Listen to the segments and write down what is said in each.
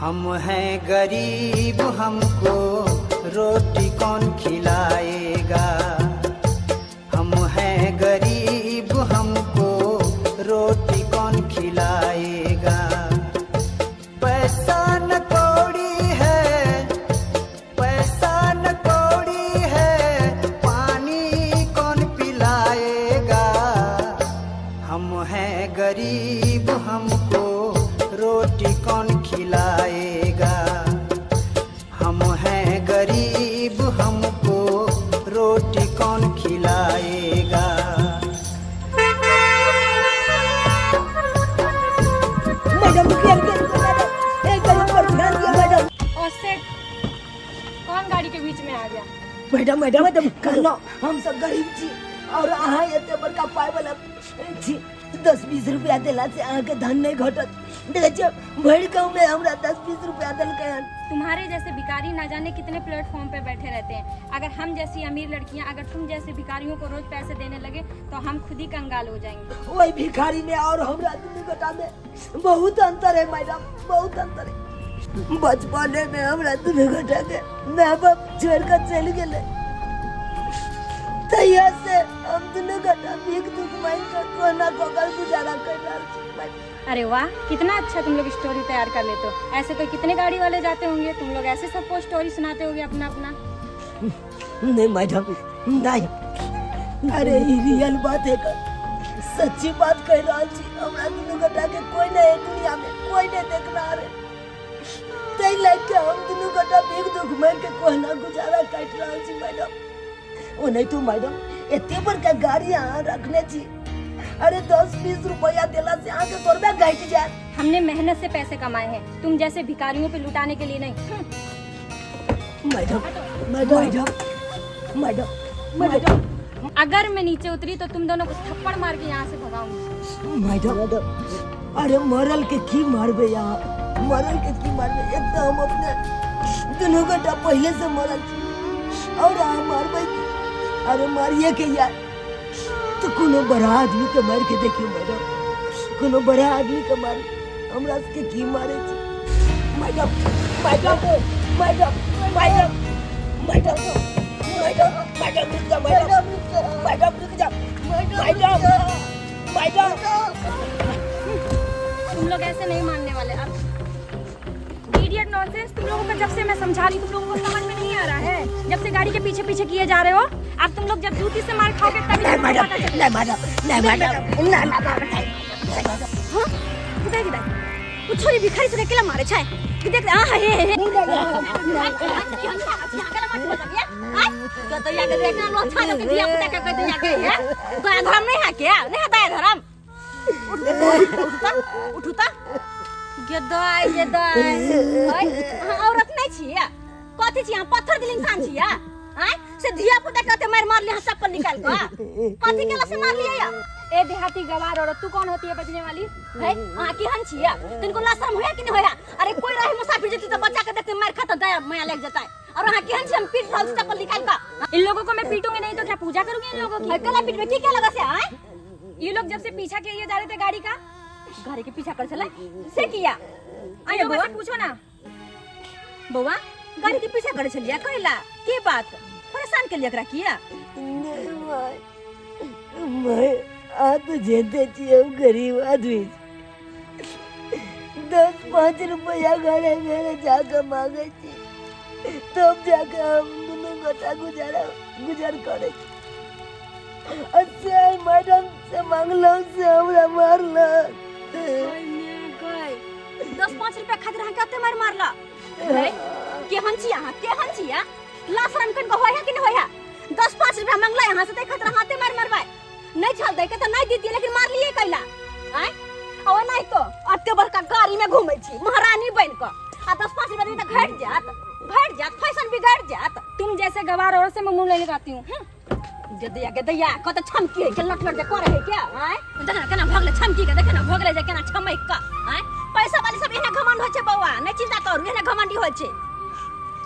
हम हैं गरीब, हमको रोटी कौन खिलाएगा। हम हैं गरीब, हमको रोटी कौन खिलाएगा। पैसा न कौड़ी है, पैसा न कौड़ी है, पानी कौन पिलाएगा। हम हैं गरीब, हमको रोटी कौन खिलाएगा। हम हैं गरीब, हमको रोटी कौन खिलाएगा। मैडम मैडम और सेठ कौन गाड़ी के बीच में आ गया। मैडम मैडम मैडम कहलो हम सब गरीब छी और अहाँ एते बड़का पाई वाला छी। 10-20 रुपया देला से अहाँ के धन नहीं घटत। देखे छ भर गांव में हमरा 10-20 रुपया देलकै हन। तुम्हारे जैसे भिखारी ना जाने कितने प्लेटफॉर्म पे बैठे रहते हैं। अगर हम जैसी अमीर लड़कियां अगर तुम जैसे भिखारियों को रोज पैसे देने लगे तो हम खुद ही कंगाल हो जाएंगे। वही भिखारी में और हमरा दुनू गोटा में बहुत अंतर है मैडम, बहुत अंतर है। बचपने में हमरा दुनू गोटा के माँ बाप छोड़ कर चल गेले। तैया से हम दुनू गोटा भीख दुख मांग कर कोना कोकर गुजारा कर रहल छी। अरे वाह, कितना अच्छा तुम लोग स्टोरी तैयार कर लेते हो। ऐसे तो कितने गाड़ी वाले जाते होंगे, तुम लोग ऐसे सबको स्टोरी सुनाते होंगे अपना अपना। नहीं मैडम नहीं, अरे ये रियल बात है कर, सच्ची बात कह रहा छी। हमरा दुनू गोटा के कोई नहीं है दुनिया में, कोई नहीं देखना रे। तै लाइक के हम दुनू गोटा भीख दुख मांग के कोना गुजारा काट रहल छी मैडम। ओ नहीं तो मैडम एते बड़का गाड़ी यहाँ रखने छी। अरे 10-20 रुपया देला से आगे तोरबे घट जाए। हमने मेहनत से पैसे कमाए हैं, तुम जैसे भिखारियों पे लुटाने के लिए नहीं। मैडम मैडम मैडम मैडम अगर मैं नीचे उतरी तो तुम दोनों को थप्पड़ मार के यहाँ से भगाऊंगी। मैडम अरे मरल के की मारबे यहाँ, मरल के की मारबे। एक तो हम अपने दुनू गोटा पहले से मरल छी और हम मारबे की। अरे मारिए के यार तो कोनो बड़ा आदमी के मार के देखियो मैडम, कोनो बड़ा आदमी के मार हमरा के की मारे छी। Madam madam madam madam madam madam madam रुक जा, मैडम मैडम रुक जा, मैडम मैडम। तुम लोग ऐसे नहीं मानने वाले। अब इडियट नॉनसेंस, तुम लोगों को जब से मैं समझा रही तुम लोगों को समझ में नहीं आ रहा है। जब से गाड़ी के पीछे पीछे किए जा रहे हो, अब तुम लोग जब जूती से मार खाओगे तभी नहीं मैडम नहीं मैडम नहीं मैडम नहीं मैडम। हां किधर किधर वो छोरी भिखारी से अकेला मारे छाए कि देख आ हे तो या के देखना लो था के दिया पुता के कहते या के है तो धर्म नहीं है क्या, नहीं है धर्म। उठता गेदाई औरत नहीं छिया, कथि छिया पत्थर दिल इंसान छिया। आय से धिया पुता कहते मार लिया चप्पल निकाल के कथि केला से मार लिया। ए देहाती गवार औरत तू कौन होती है बचने वाली है। हां की हन छिया, तिनको लाशरम होया कि नहीं होया। अरे कोई रही मुसाफिर जेती तो बच्चा के देखते मार खाता दया माया लग जाता है। और हां की हन छी हम पीट रहल चप्पल निकाल का। इन लोगों को मैं पीटूंगी नहीं तो क्या पूजा करूंगी इन लोगों की। अकेला पीट में ठीक है लगा से। आय ये लोग जब से पीछा किए जा रहे थे गाड़ी का, गाड़ी के पीछा कर चला से किया। आय बउआ पूछो ना, बउआ गाड़ी के पीछा करे चलिया कहला की बात परेशान के लिए एकरा किया। मैं आ तो जेते छी गरीब आदमी, 10-5 रुपया घरे घरे जाके मांगे छी तब जाके हम दोनों गोटा गुजर करे। अच्छा मैडम से मांगलो से हमरा मारला। 10-5 रुपया खातिर हां कते मारला के हंची यहां के हंची या लाशरम कन को होया कि नहीं होया। 10-5 रुपया मांगला यहां से देखत हाथे मार नहीं चल दे के तो नहीं दीती लेकिन मार लिए कैला। आय और नहीं तो अत्ते बड़का गाड़ी में घूमै छी महारानी बन के आ 10-5 रुपया तो घट जात फैशन भी घट जात। तुम जैसे गवार औरत से मैं मुंह लेने जाती हूं। गदैया कत छमकी है के लटलट जे करे है क्या। आय देखना केना भगले छमकी के, देखना भगले जे केना छमक का। आय पैसा वाली सब इने घमंड होय छे बौआ, नहीं चिंता करू इने घमंडी होय छे।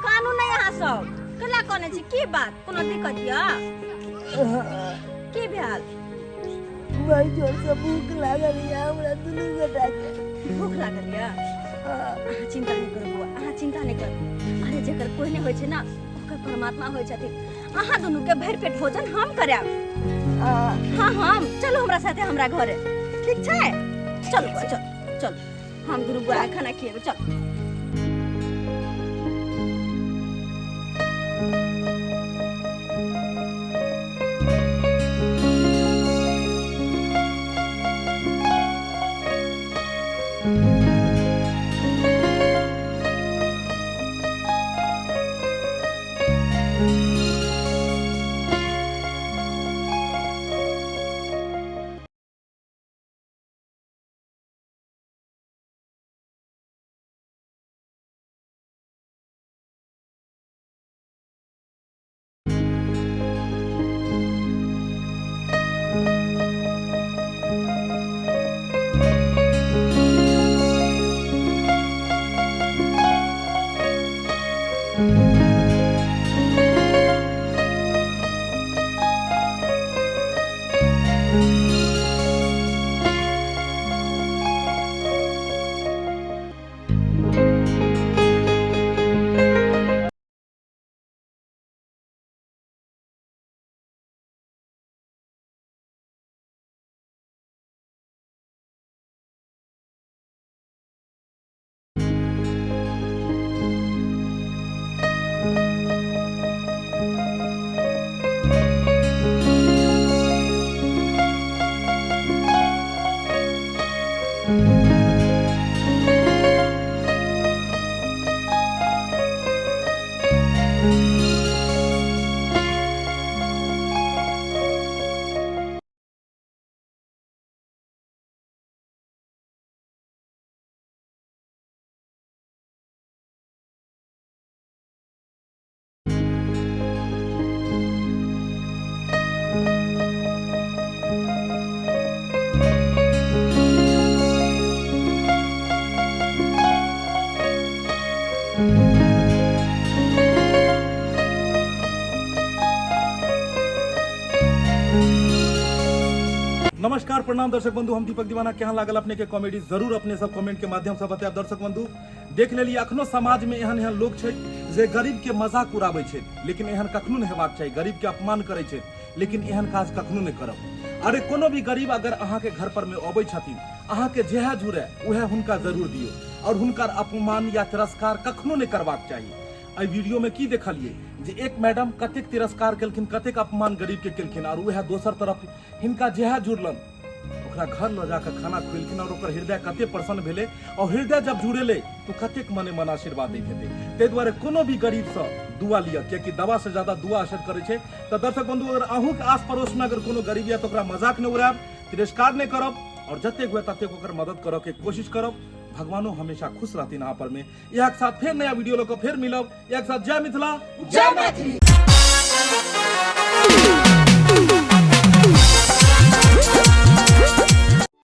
कानून नहीं यहाँ सब कला कोने छी की बात कोनो दिक्कत या की भेल। भाई जोर से भूख लागल या हमरा दुनू गोटा के। भूख लागल या अहाँ चिंता नहीं करू बुआ, अहाँ चिंता नहीं करू। अरे जेकर कोई नहीं होय छै ना, ओकर परमात्मा होय छथिन। अहाँ दुनू के भरि पेट भोजन हम करायब। हाँ हाँ, चलो हमरा साथे हमरा घरे, ठीक छै? चलो बुआ, चल चल, हम दुनू बुआ खाना खिएबै, चल। नमस्कार प्रणाम दर्शक बंधु, हम दीपक दीवाना। केहन लागल अपने के कॉमेडी जरूर अपने सब कमेंट के माध्यम से बतायब। दर्शक बंधु देख लेलिए, अखनो समाज में एहन एहन लोग छै जे गरीब के मजाक उड़ाबै छै, लेकिन एहन कखनो नहीं हेबाक चाही। गरीब के अपमान करै छै, लेकिन एहन काज कखनो नहीं करब। अरे कोनो भी गरीब अगर अहाँ के घर पर में अबै छथिन, अहाँ के जेहा जुड़े उहे हुनका जरूर दियो, और हुनकर अपमान या तिरस्कार कखनो नहीं करबाक चाही। एहि वीडियो में की देखलिए जे एक मैडम कतेक तिरस्कार केलखिन, कतेक अपमान गरीब के केलखिन, और वह दोसर तरफ हिनका जेहा जुड़लन ओकरा घर ल जाकर खाना खुएलखिन, और ओकर हृदय कते प्रसन्न भेले, और हृदय जब जुड़ेले तो कतेक मने मन आशीर्वाद दैत हेतै। ताहि दुआरे कोनो भी गरीब से दुआ लिया, कियाकि दवा से ज्यादा दुआ असर करे छै। तो दर्शक बंधु, अगर अहूँ के आस पड़ोस में अगर कोनो गरीब या तो ओकरा मजाक नहीं उड़ायब, तिरस्कार नहीं करब, और जतेक हुए ततेक ओकर मदद करब के कोशिश करब। भगवानो हमेशा खुश रहती यहाँ पर में। एक साथ फिर नया वीडियो लोग फिर मिलब। एक साथ जय मिथिला, जय मैथिली।